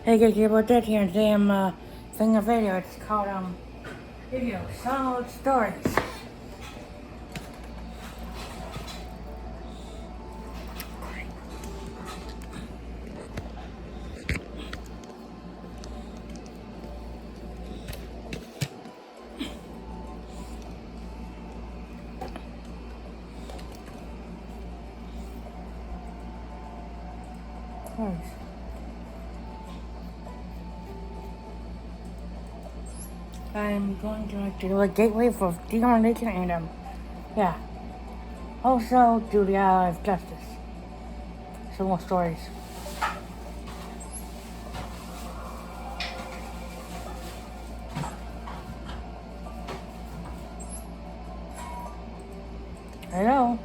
Hey guys, about that here, today I'm filming a video. It's called Yugioh Solid Stories. Nice. I'm going to do a gateway for Domination and yeah. Also do the Eye of Justice. Some more stories. Hello?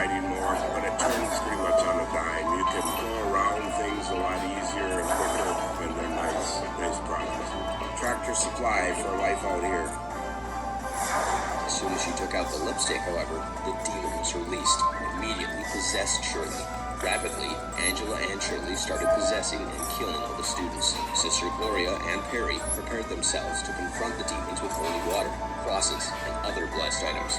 fighting more, but it turns pretty much on a dime. You can go around things a lot easier and quicker, and they're nice products. Tractor Supply for life out here. As soon as she took out the lipstick, however, the demon was released and immediately possessed Shirley. Rapidly, Angela and Shirley started possessing and killing all the students. Sister Gloria and Perry prepared themselves to confront the demons with holy water, crosses, and other blessed items,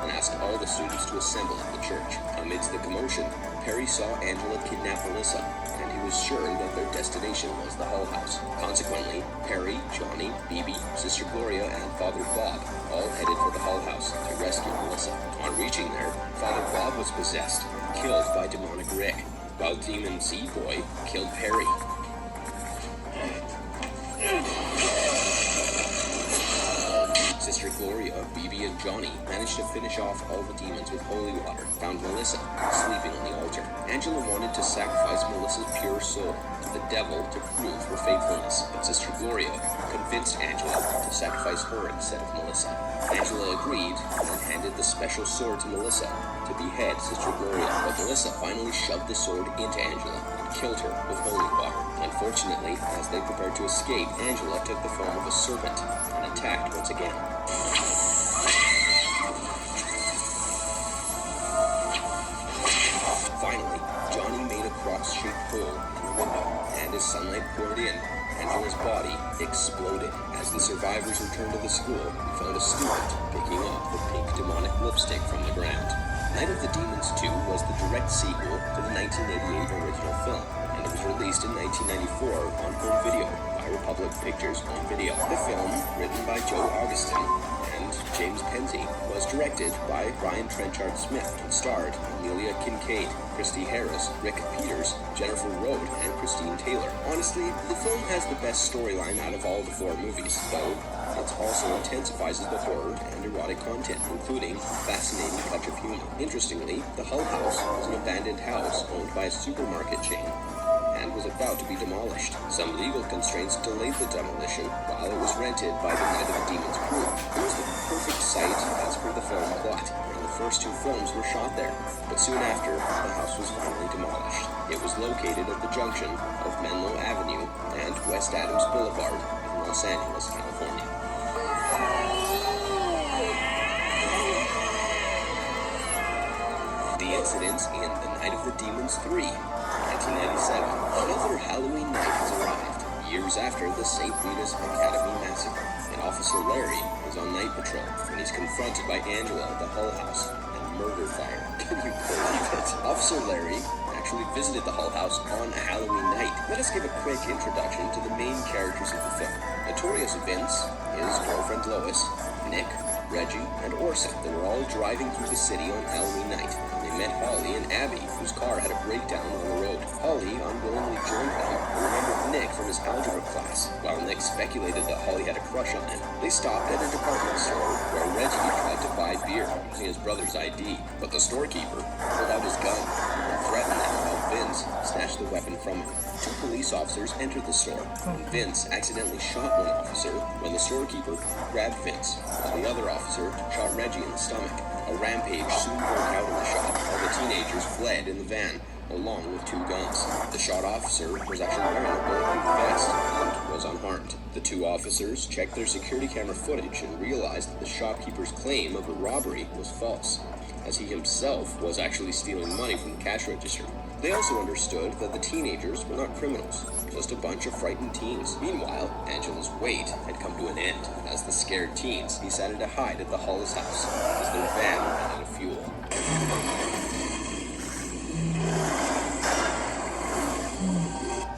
and asked all the students to assemble at the church. Amidst the commotion, Perry saw Angela kidnap Melissa, and he was sure that their destination was the Hull House. Consequently, Perry, Johnny, Bibi, Sister Gloria, and Father Bob all headed for the Hull House to rescue Melissa. On reaching there, Father Bob was possessed, killed by demonic Rick, while Demon Z-Boy killed Perry. Sister Gloria, Bibi, and Johnny managed to finish off all the demons with holy water, found Melissa sleeping on the altar. Angela wanted to sacrifice Melissa's pure soul to the devil to prove her faithfulness, but Sister Gloria convinced Angela to sacrifice her instead of Melissa. Angela agreed and handed the special sword to Melissa to behead Sister Gloria, but Melissa finally shoved the sword into Angela and killed her with holy water. Unfortunately, as they prepared to escape, Angela took the form of a serpent and attacked once again. Finally, Johnny made a cross-shaped hole in the window, and as sunlight poured in, Angela's body exploded. As the survivors returned to the school, we found a student picking up the pink demonic lipstick from the ground. Night of the Demons 2 was the direct sequel to the 1988 original film, and it was released in 1994 on home video by Republic Pictures Home Video. The film, written by Joe Augustin and James Penzie, was directed by Brian Trenchard Smith and starred Amelia Kincaid, Christy Harris, Rick Peters, Jennifer Rode, and Christine Taylor. Honestly, the film has the best storyline out of all the four movies, though it also intensifies the horror and erotic content, including a fascinating touch of humor. Interestingly, the Hull House was an abandoned house owned by a supermarket chain and was about to be demolished. Some legal constraints delayed the demolition while it was rented by the Night of the Demons crew. It was the perfect site as per the film plot, and the first two films were shot there. But soon after, the house was finally demolished. It was located at the junction of Menlo Avenue and West Adams Boulevard in Los Angeles, California. The incidents in The Night of the Demons 3, 1997. Another Halloween night has arrived, years after the St. Rita's Academy massacre, and Officer Larry is on night patrol when he's confronted by Angela at the Hull House and murder fire. Can you believe it? Officer Larry actually visited the Hull House on a Halloween night. Let us give a quick introduction to the main characters of the film. Notorious Vince, his girlfriend Lois, Nick, Reggie, and Orson. They were all driving through the city on Halloween night. They met Holly and Abby, whose car had a breakdown on the road. Holly unwillingly joined them and remembered Nick from his algebra class. While Nick speculated that Holly had a crush on him, they stopped at a department store where Reggie tried to buy beer using his brother's ID, but the storekeeper pulled out his gun and threatened them while Vince snatched the weapon from him. Two police officers entered the store, and Vince accidentally shot one officer when the storekeeper grabbed Vince, while the other officer shot Reggie in the stomach. A rampage soon broke out in the shop, while the teenagers fled in the van, along with two guns. The shot officer was actually wearing a bulletproof vest and was unharmed. The two officers checked their security camera footage and realized that the shopkeeper's claim of a robbery was false, as he himself was actually stealing money from the cash register. They also understood that the teenagers were not criminals, just a bunch of frightened teens. Meanwhile, Angela's wait had come to an end. As the scared teens decided to hide at the Hull's house as their van ran out of fuel.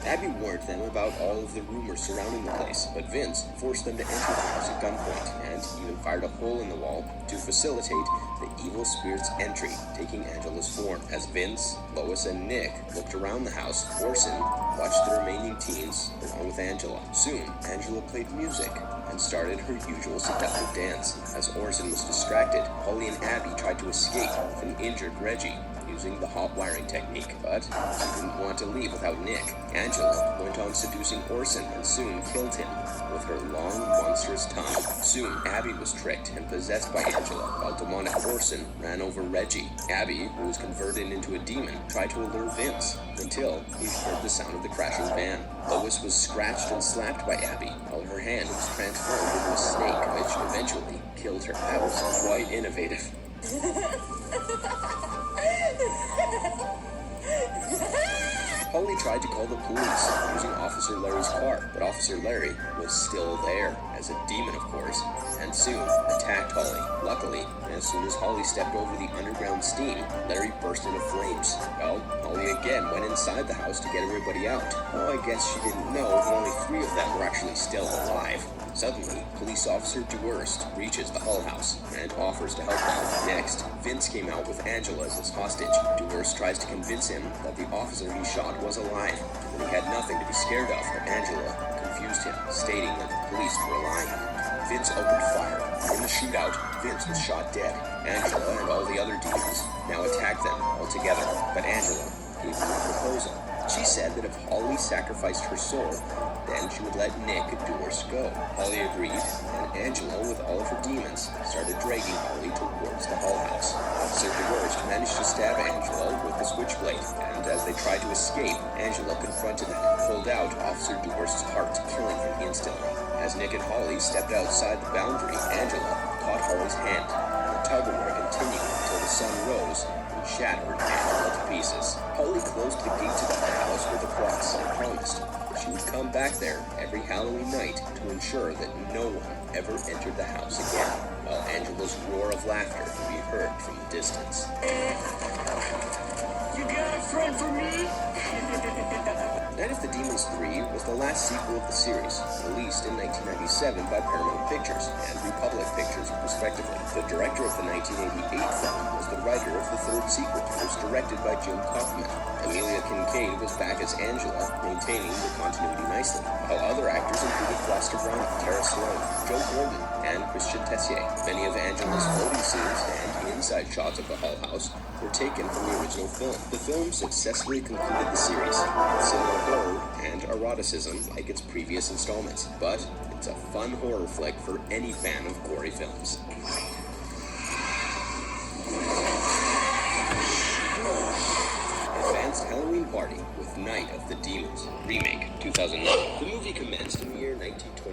Abby warned them about all of the rumors surrounding the place, but Vince forced them to enter the house at gunpoint and even fired a hole in the wall to facilitate the evil spirit's entry, taking Angela's form. As Vince, Lois, and Nick looked around the house, Orson watched the remaining teens along with Angela. Soon, Angela played music and started her usual seductive dance. As Orson was distracted, Holly and Abby tried to escape with an injured Reggie, using the hot wiring technique, but she didn't want to leave without Nick. Angela went on seducing Orson and soon killed him with her long, monstrous tongue. Soon, Abby was tricked and possessed by Angela, while demonic Orson ran over Reggie. Abby, who was converted into a demon, tried to allure Vince until he heard the sound of the crashing van. Lois was scratched and slapped by Abby, while her hand was transformed into a snake, which eventually killed her. That was quite innovative. Holly tried to call the police using Officer Larry's car, but Officer Larry was still there, as a demon of course, and soon attacked Holly. Luckily, as soon as Holly stepped over the underground steam, Larry burst into flames. Well, Holly again went inside the house to get everybody out. Well, I guess she didn't know that only 3 of them were actually still alive. Suddenly, Police Officer Duerst reaches the Hull House and offers to help them. Next, Vince came out with Angela as his hostage. Duerst tries to convince him that the officer he shot was alive, and he had nothing to be scared of, but Angela confused him, stating that the police were lying. Vince opened fire. In the shootout, Vince was shot dead. Angela and all the other demons now attacked them all together, but Angela gave them a proposal. She said that if Holly sacrificed her soul, then she would let Nick Duerst go. Holly agreed, and Angela, with all of her demons, started dragging Holly towards the Hull House. Officer Duerst managed to stab Angela with the switchblade, and as they tried to escape, Angela confronted them and pulled out Officer Duerst's heart, killing him instantly. As Nick and Holly stepped outside the boundary, Angela caught Holly's hand, and the tug-of-war continued until the sun rose and shattered Angela to pieces. Holly closed the gate to the house with a cross and promised that she would come back there every Halloween night to ensure that no one ever entered the house again, while Angela's roar of laughter could be heard from the distance. You got a friend for me? Night of the Demons 3 was the last sequel of the series, released in 1997 by Paramount Pictures and Republic Pictures, respectively. The director of the 1988 film was the writer of the third sequel, first directed by Jim Kaufman. Amelia Kincaid was back as Angela, maintaining the continuity nicely, while other actors included Foster Brown, Tara Sloan, Joe Gordon, and Christian Tessier. Many of Angela's floating scenes and inside shots of the Hull House were taken from the original film. The film successfully concluded the series with similar horror and eroticism like its previous installments, but it's a fun horror flick for any fan of gory films. Advanced Halloween Party with Night of the Demons, remake 2009. The movie commenced in the year 1925